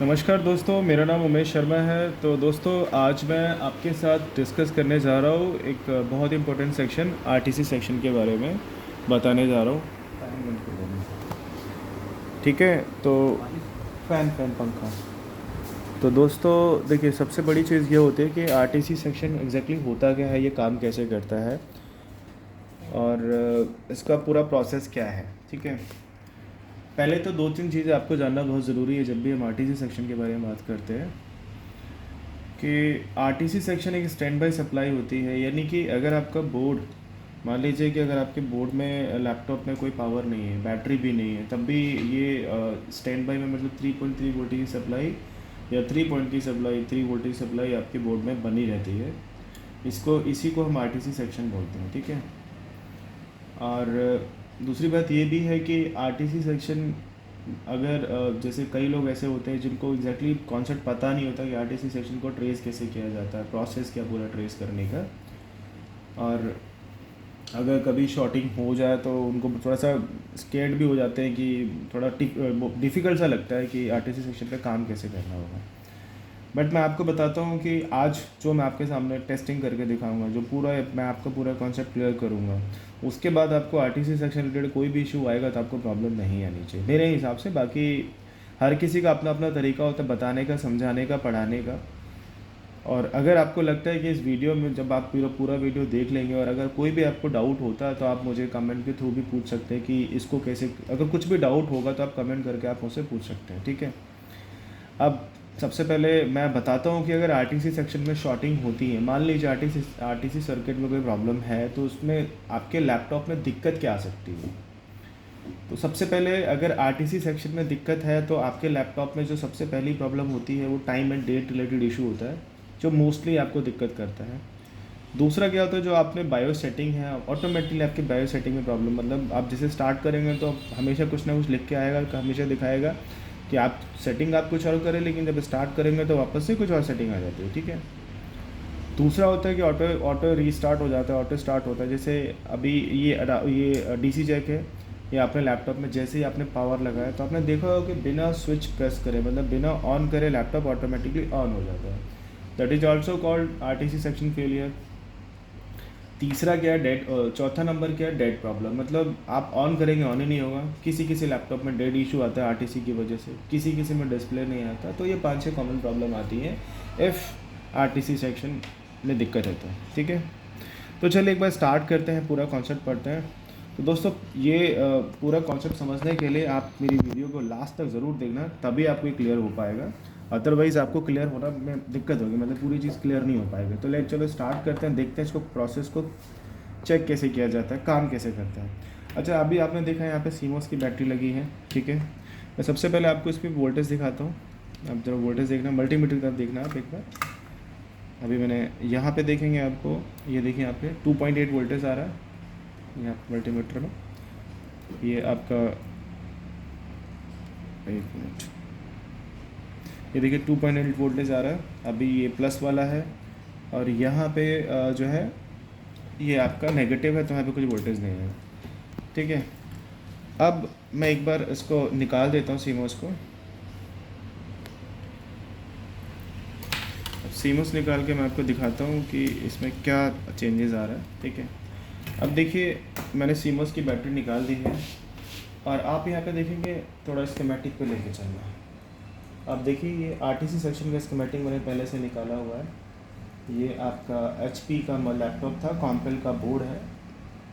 नमस्कार दोस्तों, मेरा नाम उमेश शर्मा है। तो दोस्तों, आज मैं आपके साथ डिस्कस करने जा रहा हूँ एक बहुत इंपॉर्टेंट सेक्शन आरटीसी सेक्शन के बारे में बताने जा रहा हूँ। फैन बंद कर देना। ठीक है, तो फ़ैन फैन पंखा। तो दोस्तों देखिए, सबसे बड़ी चीज़ ये होती है कि आरटीसी सेक्शन एग्जैक्टली होता क्या है, ये काम कैसे करता है और इसका पूरा प्रोसेस क्या है। ठीक है, पहले तो दो तीन चीज़ें आपको जानना बहुत ज़रूरी है जब भी हम आरटीसी सेक्शन के बारे में बात करते हैं कि आरटीसी सेक्शन एक स्टैंड बाई सप्लाई होती है। यानी कि अगर आपका बोर्ड, मान लीजिए कि अगर आपके बोर्ड में लैपटॉप में कोई पावर नहीं है, बैटरी भी नहीं है, तब भी ये स्टैंड बाई में मतलब 3.3 वोल्ट की सप्लाई या 3 पॉइंट की सप्लाई, 3 वोल्ट की सप्लाई आपके बोर्ड में बनी रहती है। इसी को हम आरटीसी सेक्शन बोलते हैं। ठीक है, और दूसरी बात ये भी है कि आरटीसी सेक्शन अगर जैसे कई लोग ऐसे होते हैं जिनको एग्जैक्टली कॉन्सेप्ट पता नहीं होता कि आरटीसी सेक्शन को ट्रेस कैसे किया जाता है, प्रोसेस क्या पूरा ट्रेस करने का। और अगर कभी शॉर्टिंग हो जाए तो उनको थोड़ा सा स्केर्ड भी हो जाते हैं कि थोड़ा डिफ़िकल्ट सा लगता है कि आरटीसी सेक्शन का काम कैसे करना होगा। बट मैं आपको बताता हूँ कि आज जो मैं आपके सामने टेस्टिंग करके दिखाऊंगा, जो पूरा मैं आपका पूरा कॉन्सेप्ट क्लियर करूँगा, उसके बाद आपको आरटीसी सेक्शन रिलेटेड कोई भी इशू आएगा तो आपको प्रॉब्लम नहीं आनी चाहिए मेरे हिसाब से। बाकी हर किसी का अपना अपना तरीका होता है बताने का, समझाने का, पढ़ाने का। और अगर आपको लगता है कि इस वीडियो में जब आप पूरा वीडियो देख लेंगे और अगर कोई भी आपको डाउट होता है तो आप मुझे कमेंट के थ्रू भी पूछ सकते हैं कि इसको कैसे, अगर कुछ भी डाउट होगा तो आप कमेंट करके आप मुझसे पूछ सकते हैं। ठीक है, अब सबसे पहले मैं बताता हूँ कि अगर आरटीसी सेक्शन में शॉर्टिंग होती है, मान लीजिए आरटीसी सर्किट में कोई प्रॉब्लम है, तो उसमें आपके लैपटॉप में दिक्कत क्या आ सकती है। तो सबसे पहले अगर आरटीसी सेक्शन में दिक्कत है तो आपके लैपटॉप में जो सबसे पहली प्रॉब्लम होती है वो time and date related issue होता है, जो मोस्टली आपको दिक्कत करता है। दूसरा क्या होता है, जो आपने बायो सेटिंग है, ऑटोमेटिकली आपकी बायो सेटिंग में प्रॉब्लम, मतलब आप जैसे स्टार्ट करेंगे तो हमेशा कुछ ना कुछ लिख के आएगा, हमेशा दिखाएगा कि आप सेटिंग आप कुछ और करें, लेकिन जब स्टार्ट करेंगे तो वापस से कुछ और सेटिंग आ जाती है। ठीक है, दूसरा होता है कि ऑटो ऑटो रीस्टार्ट हो जाता है, ऑटो स्टार्ट होता है। जैसे अभी ये डीसी जैक है, ये आपने लैपटॉप में जैसे ही आपने पावर लगाया तो आपने देखा होगा कि बिना स्विच प्रेस करे, मतलब बिना ऑन करे, लैपटॉप ऑटोमेटिकली ऑन हो जाता है। That is also called RTC section failure. तीसरा क्या है, डेड। चौथा नंबर क्या है, डेड प्रॉब्लम, मतलब आप ऑन करेंगे ऑन ही नहीं होगा। किसी किसी लैपटॉप में डेड इशू आता है आरटीसी की वजह से, किसी किसी में डिस्प्ले नहीं आता। तो ये 5-6 कॉमन प्रॉब्लम आती है इफ़ आरटीसी सेक्शन में दिक्कत है तो। ठीक है, तो चलिए एक बार स्टार्ट करते हैं, पूरा कॉन्सेप्ट पढ़ते हैं। तो दोस्तों, ये पूरा कॉन्सेप्ट समझने के लिए आप मेरी वीडियो को लास्ट तक ज़रूर देखना, तभी आपको ये क्लियर हो पाएगा। अदरवाइज़ आपको क्लियर होना में दिक्कत होगी, मतलब पूरी चीज़ क्लियर नहीं हो पाएगी। तो चलो स्टार्ट करते हैं, देखते हैं इसको प्रोसेस को चेक कैसे किया जाता है, काम कैसे करता है। अच्छा, अभी आपने देखा है यहाँ पे सीमोस की बैटरी लगी है। ठीक है, मैं सबसे पहले आपको इस पर वोल्टेज दिखाता हूँ। अब जरा वोल्टेज देखना, मल्टीमीटर की तरफ देखना आप एक बार। अभी मैंने यहाँ पे देखेंगे आपको, ये देखिए यहाँ पे 2.8 वोल्टेज आ रहा है यहाँ मल्टीमीटर में। ये आपका, एक मिनट, ये देखिए 2.8 वोल्टेज आ रहा है। अभी ये प्लस वाला है और यहाँ पे जो है ये आपका नेगेटिव है, तो यहाँ पे कुछ वोल्टेज नहीं है। ठीक है, अब मैं एक बार इसको निकाल देता हूँ सीमोस को। अब सीमोस निकाल के मैं आपको दिखाता हूँ कि इसमें क्या चेंजेस आ रहा है। ठीक है, अब देखिए मैंने सीमोस की बैटरी निकाल दी है और आप यहाँ पे देखेंगे, थोड़ा स्कीमेटिक पे लेके चलना। अब देखिए ये आरटीसी सेक्शन का स्कीमेटिक मैंने पहले से निकाला हुआ है। ये आपका एचपी का लैपटॉप था, कॉम्पेल का बोर्ड है।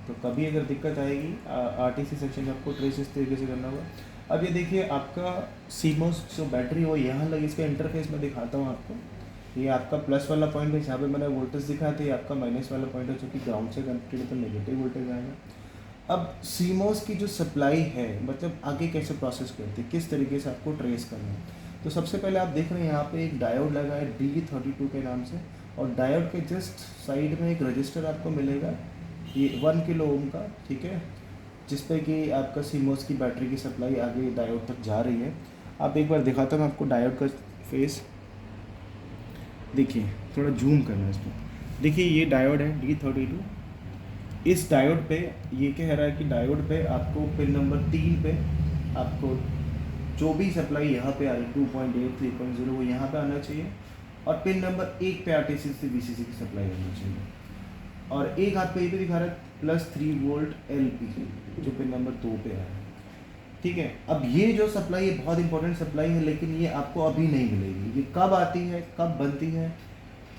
तो कभी अगर दिक्कत आएगी आरटीसी सेक्शन में, आपको ट्रेस इस तरीके से करना होगा। अब ये देखिए आपका सीमोस जो बैटरी हो यहाँ लगी, इसका इंटरफेस में दिखाता हूँ आपको। ये आपका प्लस वाला पॉइंट है, जहाँ पे मैंने वोल्टेज दिखाया था। ये आपका माइनस वाला पॉइंट है, जो कि ग्राउंड से कनेक्टेड है, तो नेगेटिव वोल्टेज आएगा। अब सीमोस की जो सप्लाई है, मतलब आगे कैसे प्रोसेस करती है, किस तरीके से आपको ट्रेस करना है। तो सबसे पहले आप देख रहे हैं यहाँ पे एक डायोड लगा है D32 के नाम से, और डायोड के जस्ट साइड में एक रजिस्टर आपको मिलेगा, ये 1 किलो ओम का। ठीक है, जिस पे कि आपका सीमोस की बैटरी की सप्लाई आगे डायोड तक जा रही है। आप एक बार दिखाता हूँ आपको डायोड का फेस। देखिए, थोड़ा जूम करना है इस पर। देखिए ये डायोड है D32। इस डायोड पे ये कह रहा है कि डायोड पे आपको पिन नंबर 3 पे आपको जो भी सप्लाई यहाँ पे आ रही है 2.8 3.0 वो यहाँ पे आना चाहिए, और पिन नंबर 1 पे आरटीसी से वीसीसी की सप्लाई होनी चाहिए। और एक हाथ पे ये भी दिखा रहा है +3 वोल्ट एलपी जो पिन नंबर 2 पे आ रहा है, ठीक है। अब ये जो सप्लाई है बहुत इंपॉर्टेंट सप्लाई है, लेकिन ये आपको अभी नहीं मिलेगी। ये कब आती है, कब बनती है,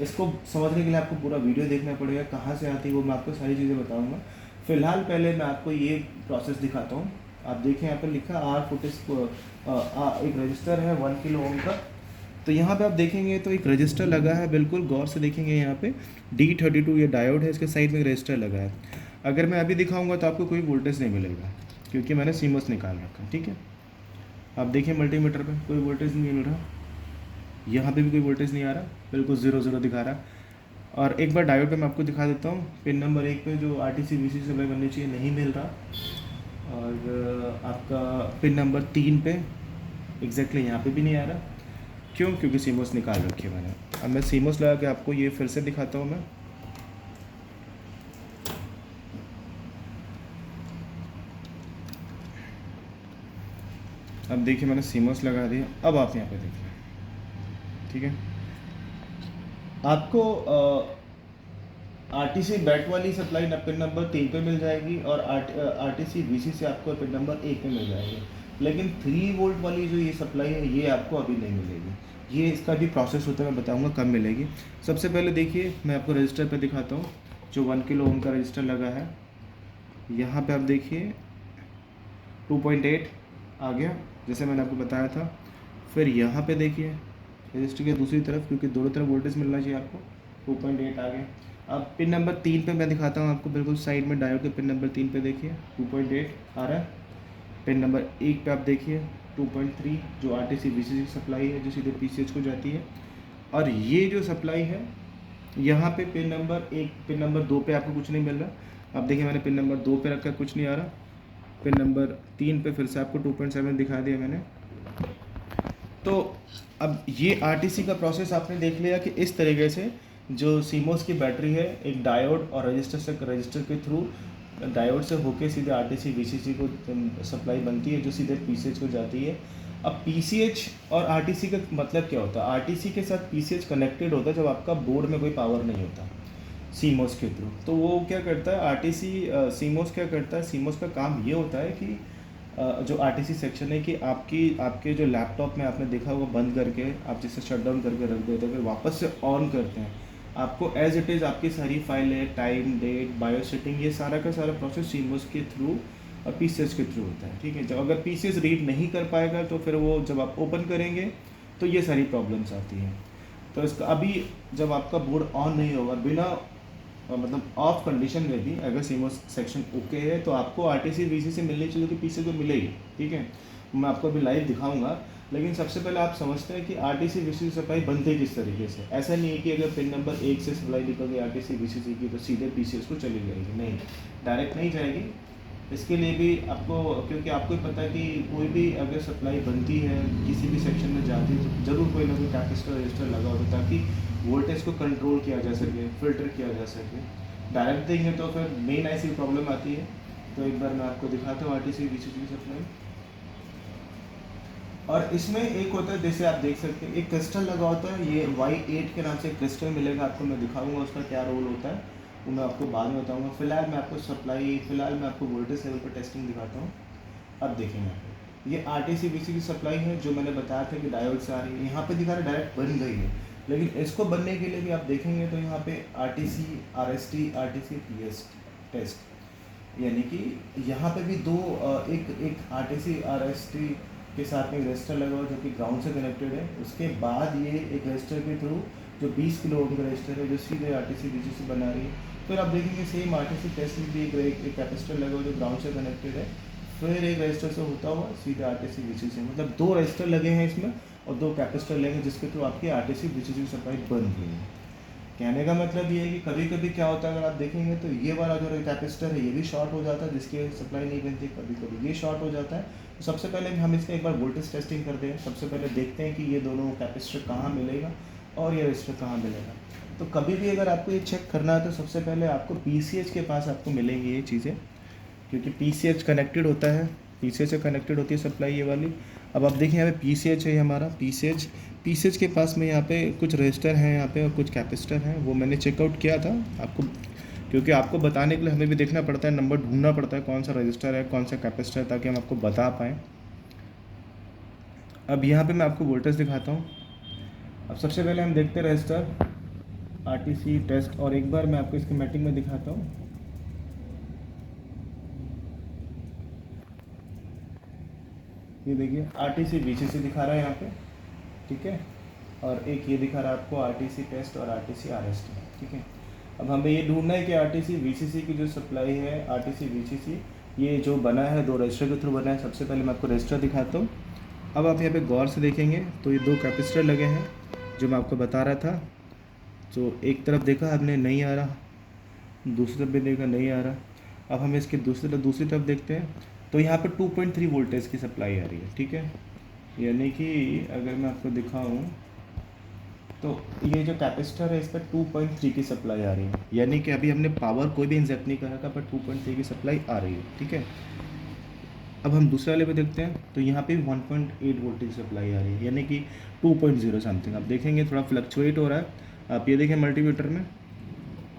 इसको समझने के लिए आपको पूरा वीडियो देखना पड़ेगा। कहाँ से आती है वो मैं आपको सारी चीज़ें बताऊंगा। फिलहाल पहले मैं आपको ये प्रोसेस दिखाता हूँ। आप देखें यहाँ पर लिखा R40 एक रजिस्टर है 1 किलो ओम का। तो यहाँ पे आप देखेंगे तो एक रजिस्टर लगा है, बिल्कुल गौर से देखेंगे यहाँ पे D32 ये डायोड है, इसके साइड में एक रजिस्टर लगा है। अगर मैं अभी दिखाऊंगा तो आपको कोई वोल्टेज नहीं मिलेगा क्योंकि मैंने सीमोस निकाल रखा है, ठीक है। आप देखिए मल्टीमीटर पे कोई वोल्टेज नहीं मिल रहा, यहाँ पे भी कोई वोल्टेज नहीं आ रहा, बिल्कुल 0 दिखा रहा। और एक बार डायोड पे मैं आपको दिखा देता हूँ। पिन नंबर 1 पे जो आरटीसी वीसीसी सप्लाई बननी चाहिए नहीं मिल रहा, और आपका पिन नंबर 3 पे एग्जैक्टली यहाँ पे भी नहीं आ रहा। क्यों? क्योंकि सीमोस निकाल रखी है मैंने। अब मैं सीमोस लगा के आपको ये फिर से दिखाता हूँ मैं। अब देखिए मैंने सीमोस लगा दिया। अब आप यहाँ पे देखिए, ठीक है। आपको आरटीसी बैट वाली सप्लाई पिन नंबर 3 पे मिल जाएगी, और आरटीसी वीसी से आपको पिन नंबर 1 पे मिल जाएगी। लेकिन 3 वोल्ट वाली जो ये सप्लाई है ये आपको अभी नहीं मिलेगी। ये इसका भी प्रोसेस होता है, मैं बताऊंगा कब मिलेगी। सबसे पहले देखिए मैं आपको रजिस्टर पे दिखाता हूँ। जो 1 किलो ओम का रजिस्टर लगा है, यहाँ पे आप देखिए 2.8 आ गया जैसे मैंने आपको बताया था। फिर यहाँ पे देखिए रजिस्टर के दूसरी तरफ, क्योंकि दोनों तरफ वोल्टेज मिलना चाहिए आपको, 2.8 आ गया। अब पिन नंबर 3 पे मैं दिखाता हूँ आपको, बिल्कुल साइड में डायोड के पिन नंबर 3 पे देखिए 2.8 आ रहा है। पिन नंबर 1 पे आप देखिए 2.3 जो आरटीसी वीसीसी सप्लाई है जो सीधे पीसीएच को जाती है। और ये जो सप्लाई है यहाँ पे पिन नंबर 1 पिन नंबर 2 पे आपको कुछ नहीं मिल रहा। अब देखिए मैंने पिन नंबर 2 पे रखा, कुछ नहीं आ रहा। पिन नंबर 3 पे फिर से आपको 2.7 दिखा दिया मैंने। तो अब ये आरटीसी का प्रोसेस आपने देख लिया कि इस तरीके से जो सीमोस की बैटरी है एक डायोड और रजिस्टर के थ्रू डायोड से होके सीधे आरटीसी वीसीसी को सप्लाई बनती है जो सीधे पीसीएच को जाती है। अब पीसीएच और आरटीसी का मतलब क्या होता है? आरटीसी के साथ पीसीएच कनेक्टेड होता है जब आपका बोर्ड में कोई पावर नहीं होता सीमोस के थ्रू। तो वो क्या करता है आरटीसी सीमोस क्या करता है, सीमोस का काम ये होता है कि जो आरटीसी सेक्शन है कि आपके जो लैपटॉप में आपने देखा होगा बंद करके आप जिसे शट डाउन करके रख देते हैं, फिर वापस से ऑन करते हैं, आपको एज इट इज़ आपकी सारी फाइलें, टाइम, डेट, बायो सेटिंग, ये सारा का सारा प्रोसेस सीमोस के थ्रू और पीसीएच के थ्रू होता है, ठीक है। जब अगर पीसीएच रीड नहीं कर पाएगा तो फिर वो जब आप ओपन करेंगे तो ये सारी प्रॉब्लम्स आती हैं। तो इसका अभी जब आपका बोर्ड ऑन नहीं होगा, बिना मतलब ऑफ कंडीशन में भी अगर सीमोस सेक्शन ओके है तो आपको आरटीसी वीसीसी मिलनी चाहिए कि पीसीएच को मिलेगी, ठीक है। मैं आपको अभी लाइव दिखाऊंगा, लेकिन सबसे पहले आप समझते हैं कि आरटीसी वीसीसी सप्लाई बनती है किस तरीके से। ऐसा नहीं है कि अगर पिन नंबर 1 से सप्लाई निकल गई आरटीसी वीसीसी की तो सीधे पीसीएच को चली जाएगी, नहीं, डायरेक्ट नहीं जाएगी। इसके लिए भी आपको, क्योंकि आपको पता है कि कोई भी अगर सप्लाई बनती है किसी भी सेक्शन में जाती है तो ज़रूर कोई ना कोई कैपेसिटर रजिस्टर लगा होता है ताकि वोल्टेज को कंट्रोल किया जा सके, फिल्टर किया जा सके। डायरेक्ट देंगे तो फिर मेन ऐसी प्रॉब्लम आती है। तो एक बार मैं आपको दिखाता हूँ आरटीसी वीसीसी की सप्लाई। और इसमें एक होता है, जैसे आप देख सकते हैं एक क्रिस्टल लगा होता है, ये Y8 के नाम से क्रिस्टल मिलेगा आपको, मैं दिखाऊंगा उसका क्या रोल होता है वो मैं आपको बाद में बताऊंगा। फिलहाल मैं आपको वोल्टेज लेवल पर टेस्टिंग दिखाता हूँ। अब देखेंगे ये आरटीसी वीसीसी की सप्लाई है जो मैंने बताया था कि डायोड से आ रही है, यहाँ पे दिखा रहा है डायरेक्ट बन गई है। लेकिन इसको बनने के लिए भी आप देखेंगे तो यहाँ पे RTC RST RTC PS test, यानी कि यहाँ पे भी दो एक आरटीसी आरएसटी के साथ में रजिस्टर लगा हुआ जो कि ग्राउंड से कनेक्टेड है। उसके बाद ये एक रजिस्टर के थ्रू जो 20 किलो ओम का रजिस्टर है जो सीधे आरटीसी वीसीसी बना रही है। फिर आप देखेंगे सेम आरटीसी टेस्ट में भी एक कैपेसिटर लगा हुआ जो ग्राउंड से कनेक्टेड है, फिर एक रजिस्टर से होता हुआ सीधे आरटीसी वीसीसी, मतलब 2 रजिस्टर लगे हैं इसमें और 2 कैपेसिटर लगे जिसके थ्रू आपकी आरटीसी वीसीसी सप्लाई बन रही है। कहने का मतलब ये है कि कभी कभी क्या होता है, अगर आप देखेंगे तो ये वाला जो कैपेसिटर है ये भी शॉर्ट हो जाता है जिसके सप्लाई नहीं बनती, कभी कभी ये शॉर्ट हो जाता है। तो सबसे पहले हम इसका एक बार वोल्टेज टेस्टिंग करते हैं। सबसे पहले देखते हैं कि ये दोनों कैपेसिटर कहाँ मिलेगा और ये रजिस्टर कहाँ मिलेगा। तो कभी भी अगर आपको ये चेक करना है तो सबसे पहले आपको पीसीएच के पास आपको मिलेंगी ये चीज़ें, क्योंकि पीसीएच कनेक्टेड होता है, पीसीएच से कनेक्टेड होती है सप्लाई ये वाली। अब आप देखिए यहाँ पे PCH है हमारा PCH के पास में यहाँ पे कुछ रजिस्टर हैं यहाँ पे और कुछ कैपेसिटर हैं, वो मैंने चेकआउट किया था आपको, क्योंकि आपको बताने के लिए हमें भी देखना पड़ता है, नंबर ढूंढना पड़ता है कौन सा रजिस्टर है कौन सा कैपेसिटर है, ताकि हम आपको बता पाएँ। अब यहाँ पे मैं आपको वोल्टेज दिखाता हूँ। अब सबसे पहले हम देखते हैं रजिस्टर RTC टेस्ट, और एक बार मैं आपको स्कीमेटिक में दिखाता हूँ। ये देखिए RTC VCC दिखा रहा है यहाँ पे, ठीक है, और एक ये दिखा रहा है आपको RTC टेस्ट और RTC RST, ठीक है। अब हमें ये ढूंढना है कि RTC VCC की जो सप्लाई है, RTC VCC ये जो बना है 2 रजिस्टर के थ्रू बना है। सबसे पहले मैं आपको रजिस्टर दिखाता हूँ। अब आप यहाँ पे गौर से देखेंगे तो ये 2 कैपेसिटर लगे हैं जो मैं आपको बता रहा था। जो एक तरफ देखा आपने नहीं आ रहा, दूसरी तरफ भी देखा नहीं आ रहा। अब हम इसके दूसरी तरफ देखते हैं तो यहाँ पे 2.3 वोल्टेज की सप्लाई आ रही है, ठीक है। यानी कि अगर मैं आपको दिखाऊं तो ये जो कैपेसिटर है इस पर 2.3 की सप्लाई आ रही है, यानी कि अभी हमने पावर कोई भी इंजेक्ट नहीं करा था, पर 2.3 की सप्लाई आ रही है, ठीक है। अब हम दूसरे वाले पे देखते हैं तो यहाँ पे 1.8 वोल्ट की सप्लाई आ रही है, यानी कि 2.0 समथिंग। आप देखेंगे थोड़ा फ्लक्चुएट हो रहा है। आप ये देखिए मल्टीमीटर में,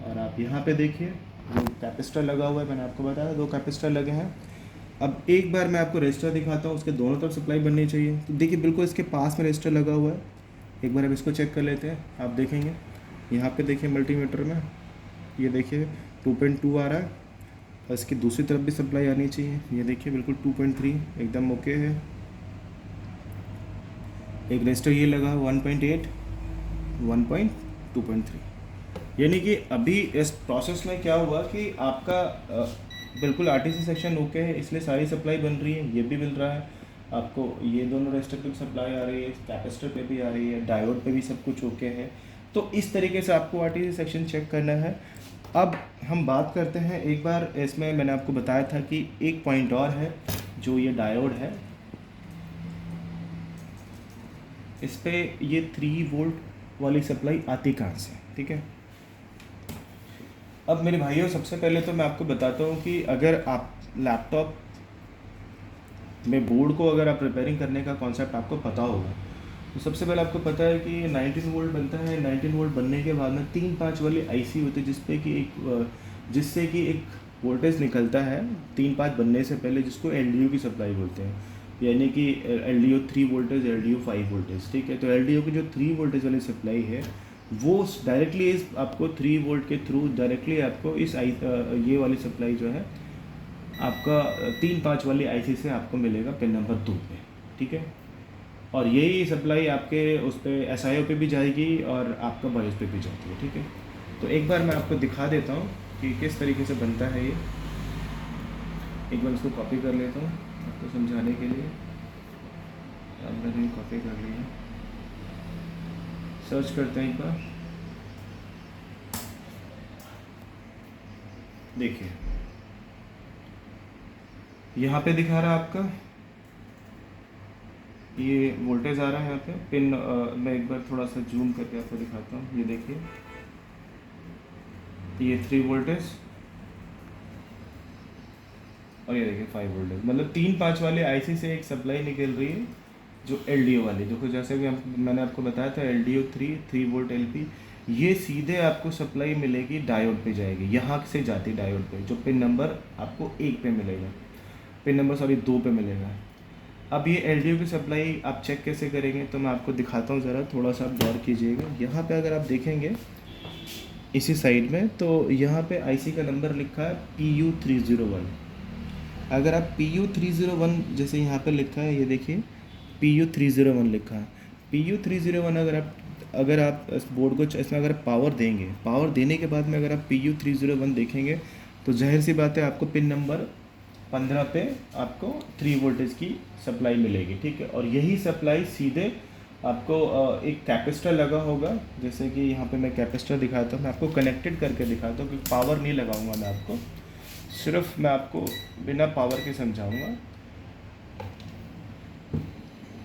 और आप यहाँ पे देखिए जो कैपेसिटर लगा हुआ है, मैंने आपको बताया 2 कैपेसिटर लगे हैं। अब एक बार मैं आपको रजिस्टर दिखाता हूँ, उसके दोनों तरफ सप्लाई बननी चाहिए। तो देखिए बिल्कुल इसके पास में रजिस्टर लगा हुआ है। एक बार हम इसको चेक कर लेते हैं। आप देखेंगे यहाँ पे देखिए मल्टीमीटर में, ये देखिए 2.2 आ रहा है, और इसकी दूसरी तरफ भी सप्लाई आनी चाहिए। ये देखिए बिल्कुल 2.3 एकदम ओके है। एक रजिस्टर ये लगा 1.8, 2.3, यानी कि अभी इस प्रोसेस में क्या हुआ कि आपका बिल्कुल RTC सेक्शन ओके है, इसलिए सारी सप्लाई बन रही है। ये भी मिल रहा है आपको, ये दोनों रजिस्टर पे सप्लाई आ रही है, कैपेसिटर पे भी आ रही है, डायोड पे भी सब कुछ ओके है। तो इस तरीके से आपको RTC सेक्शन चेक करना है। अब हम बात करते हैं, एक बार इसमें मैंने आपको बताया था कि एक पॉइंट और है, जो ये डायोड है, इस पे ये 3 वोल्ट वाली सप्लाई आती कहाँ से, ठीक है। अब मेरे भाइयों सबसे पहले तो मैं आपको बताता हूँ कि अगर आप लैपटॉप में बोर्ड को अगर आप रिपेयरिंग करने का कॉन्सेप्ट आपको पता होगा, तो सबसे पहले आपको पता है कि 19 वोल्ट बनता है। 19 वोल्ट बनने के बाद में 3-5 वाली IC होती है, जिससे कि एक वोल्टेज निकलता है 3-5 बनने से पहले, जिसको LDO की सप्लाई बोलते हैं, यानी कि LDO 3 वोल्टेज, LDO 5 वोल्टेज, ठीक है। तो LDO की जो 3 वोल्टेज वाली सप्लाई है वो डायरेक्टली इस आपको 3 वोल्ट के थ्रू डायरेक्टली आपको इस ये वाली सप्लाई जो है आपका 3-5 वाली IC से आपको मिलेगा पिन नंबर 2 पे, ठीक है। और यही सप्लाई आपके उस पर SIO पे भी जाएगी और आपका BIOS पे भी जाती है, ठीक है। तो एक बार मैं आपको दिखा देता हूँ कि किस तरीके से बनता है ये। एक बार इसको कॉपी कर लेता हूँ आपको समझाने के लिए। अब मैंने कॉपी कर लिया, सर्च करते हैं एक बार। देखिए यहाँ पे दिखा रहा है आपका ये वोल्टेज आ रहा है यहाँ पे पिन। मैं एक बार थोड़ा सा जूम करके आपको दिखाता हूँ। ये देखिए ये 3 वोल्टेज और ये देखिए 5 वोल्टेज, मतलब 3-5 वाले IC से एक सप्लाई निकल रही है जो LDO वाली। देखो जैसे कि मैंने आपको बताया था LDO 3 वोल्ट LP, ये सीधे आपको सप्लाई मिलेगी डायोड पे जाएगी, यहाँ से जाती डायोड पे, जो पिन नंबर आपको 1 पे मिलेगा, पिन नंबर 2 पे मिलेगा। अब ये LDO की सप्लाई आप चेक कैसे करेंगे, तो मैं आपको दिखाता हूँ, ज़रा थोड़ा सा आप गौर कीजिएगा। यहाँ पे अगर आप देखेंगे इसी साइड में, तो यहाँ पे IC का नंबर लिखा है PU301। अगर आप PU301 जैसे यहाँ पे लिखा है, ये देखिए PU301 लिखा है। PU301 अगर आप इस बोर्ड को इसमें अगर पावर देंगे, पावर देने के बाद में अगर आप PU301 देखेंगे तो जाहिर सी बात है आपको पिन नंबर 15 पे आपको 3 वोल्टेज की सप्लाई मिलेगी, ठीक है। और यही सप्लाई सीधे आपको एक कैपेसिटर लगा होगा, जैसे कि यहाँ पे मैं कैपेसिटर दिखाता हूँ, मैं आपको कनेक्टेड करके दिखाता हूँ, क्योंकि पावर नहीं लगाऊंगा मैं आपको, सिर्फ मैं आपको बिना पावर के समझाऊंगा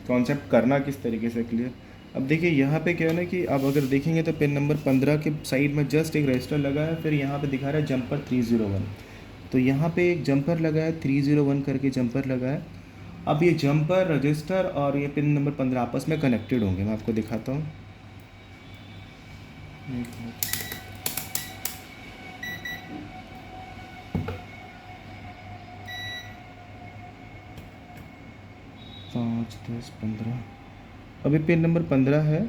कॉन्सेप्ट करना किस तरीके से क्लियर। अब देखिए यहाँ पे क्या है ना कि आप अगर देखेंगे तो पिन नंबर 15 के साइड में जस्ट एक रजिस्टर लगा है, फिर यहाँ पे दिखा रहा है जंपर 301। तो यहाँ पे एक जंपर लगा है 301 करके जंपर लगा है, अब ये जंपर, रजिस्टर और ये पिन नंबर 15 आपस में कनेक्टेड होंगे। मैं आपको दिखाता हूँ। एक 5, 10, 15, अभी पिन नंबर 15 है।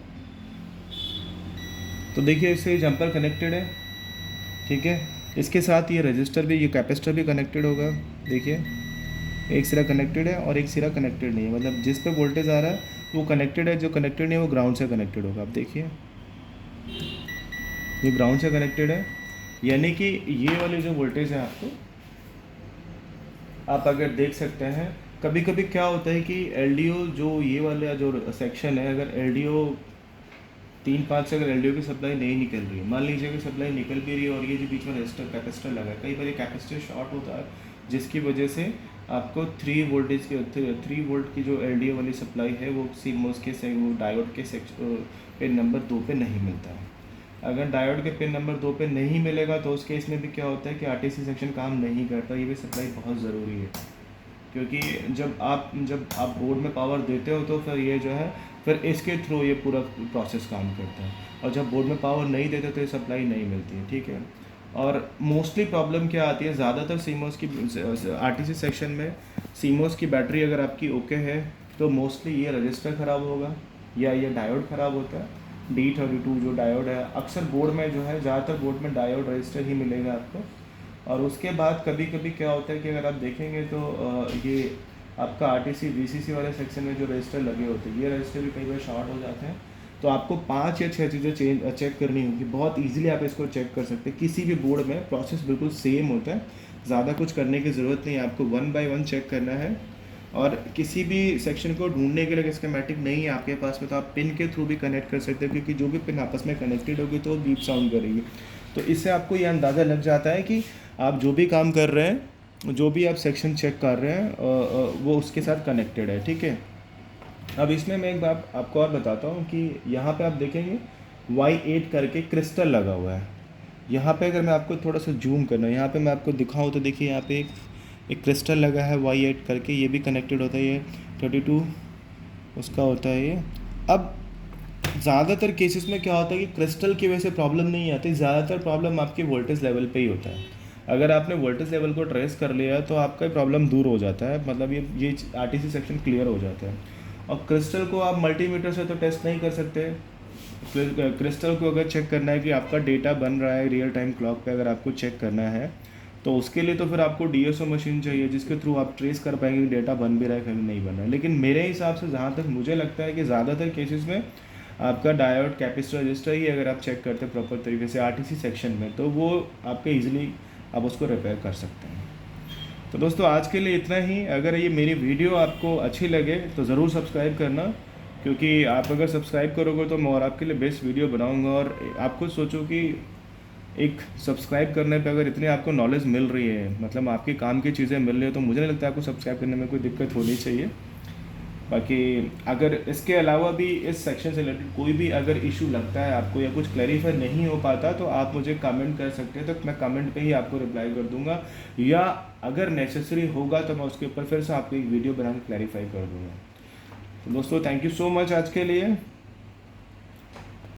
तो देखिए इससे जंपर कनेक्टेड है, ठीक है। इसके साथ ये रजिस्टर भी, ये कैपेसिटर भी कनेक्टेड होगा। देखिए एक सिरा कनेक्टेड है और एक सिरा कनेक्टेड नहीं है, मतलब जिस पे वोल्टेज आ रहा है वो कनेक्टेड है, जो कनेक्टेड नहीं है वो ग्राउंड से कनेक्टेड होगा। आप देखिए ये ग्राउंड से कनेक्टेड है, यानी कि ये वाली जो वोल्टेज है आपको, आप अगर देख सकते हैं कभी कभी क्या होता है कि एलडीओ जो ये वाला जो सेक्शन है, अगर एलडीओ 3-5 से अगर एलडीओ की सप्लाई नहीं निकल रही है, मान लीजिए कि सप्लाई निकल भी रही है और ये जो बीच में रजिस्टर कैपेसिटर लगा है, कई बार ये कैपेसिटर शॉर्ट होता है जिसकी वजह से आपको 3 वोल्टेज की 3 वोल्ट की जो एलडीओ वाली सप्लाई है वो सीमोस के से वो डायोड के पिन नंबर 2 पे नहीं मिलता है। अगर डायोड के पिन नंबर 2 पे नहीं मिलेगा तो उस केस में भी क्या होता है कि आरटीसी सेक्शन काम नहीं करता। ये भी सप्लाई बहुत ज़रूरी है, क्योंकि जब आप बोर्ड में पावर देते हो तो फिर ये जो है फिर इसके थ्रू ये पूरा प्रोसेस काम करता है, और जब बोर्ड में पावर नहीं देते तो ये सप्लाई नहीं मिलती है, ठीक है। और मोस्टली प्रॉब्लम क्या आती है, ज़्यादातर सीमोस की आरटीसी सेक्शन में सीमोस की बैटरी अगर आपकी ओके है तो मोस्टली ये रजिस्टर ख़राब होगा या ये डायोड ख़राब होता है। D32 जो डायोड है, अक्सर बोर्ड में जो है, ज़्यादातर बोर्ड में डायोड रजिस्टर ही मिलेगा आपको। और उसके बाद कभी कभी क्या होता है कि अगर आप देखेंगे तो ये आपका आरटीसी वीसीसी वाले सेक्शन में जो रजिस्टर लगे होते हैं, ये रजिस्टर भी कई बार शॉर्ट हो जाते हैं। तो आपको 5 या 6 चीज़ें चेक करनी होगी। बहुत इजीली आप इसको चेक कर सकते हैं, किसी भी बोर्ड में प्रोसेस बिल्कुल सेम होता है, ज़्यादा कुछ करने की ज़रूरत नहीं है, आपको 1 बाय 1 चेक करना है। और किसी भी सेक्शन को ढूंढने के लिए स्कीमेटिक नहीं है आपके पास में तो आप पिन के थ्रू भी कनेक्ट कर सकते हो, क्योंकि जो भी पिन आपस में कनेक्टेड होगी तो वो बीप साउंड करेगी। तो इससे आपको ये अंदाज़ा लग जाता है कि आप जो भी काम कर रहे हैं, जो भी आप सेक्शन चेक कर रहे हैं वो उसके साथ कनेक्टेड है, ठीक है। अब इसमें मैं एक बात आपको और बताता हूँ कि यहाँ पे आप देखेंगे Y8 करके क्रिस्टल लगा हुआ है। यहाँ पे अगर मैं आपको थोड़ा सा जूम करना, यहाँ पे मैं आपको दिखाऊँ तो देखिए यहाँ पे एक क्रिस्टल लगा है Y8 करके, ये भी कनेक्टेड होता है, ये 32 उसका होता है ये। अब ज़्यादातर केसेस में क्या होता है कि क्रिस्टल की वजह से प्रॉब्लम नहीं आती, ज़्यादातर प्रॉब्लम आपके वोल्टेज लेवल पे ही होता है। अगर आपने वोल्टेज लेवल को ट्रेस कर लिया तो आपका प्रॉब्लम दूर हो जाता है, मतलब ये आरटीसी सेक्शन क्लियर हो जाता है। और क्रिस्टल को आप मल्टीमीटर से तो टेस्ट नहीं कर सकते। क्रिस्टल को अगर चेक करना है कि आपका डेटा बन रहा है रियल टाइम क्लॉक पे, अगर आपको चेक करना है तो उसके लिए तो फिर आपको डीएसओ मशीन चाहिए जिसके थ्रू आप ट्रेस कर पाएंगे कि डेटा बन भी रहा है कि नहीं बन रहा है। लेकिन मेरे हिसाब से जहाँ तक मुझे लगता है कि ज़्यादातर केसेस में आपका डायोड कैपेसिटर रजिस्टर ही अगर आप चेक करते हैं प्रॉपर तरीके से आरटीसी सेक्शन में, तो वो आपके ईजिली आप उसको रिपेयर कर सकते हैं। तो दोस्तों आज के लिए इतना ही। अगर ये मेरी वीडियो आपको अच्छी लगे तो ज़रूर सब्सक्राइब करना, क्योंकि आप अगर सब्सक्राइब करोगे तो मैं और आपके लिए बेस्ट वीडियो बनाऊंगा। और आप खुद सोचो कि एक सब्सक्राइब करने पे अगर इतनी आपको नॉलेज मिल रही है, मतलब आपके काम की चीज़ें मिल रही है, तो मुझे नहीं लगता आपको सब्सक्राइब करने में कोई दिक्कत होनी चाहिए। बाकी अगर इसके अलावा भी इस सेक्शन से रिलेटेड कोई भी अगर इशू लगता है आपको या कुछ क्लैरिफाई नहीं हो पाता तो आप मुझे कमेंट कर सकते हैं, तो मैं कमेंट पे ही आपको रिप्लाई कर दूंगा, या अगर नेसेसरी होगा तो मैं उसके ऊपर फिर से आपको एक वीडियो बना के क्लैरिफाई कर दूंगा। तो दोस्तों थैंक यू सो मच आज के लिए।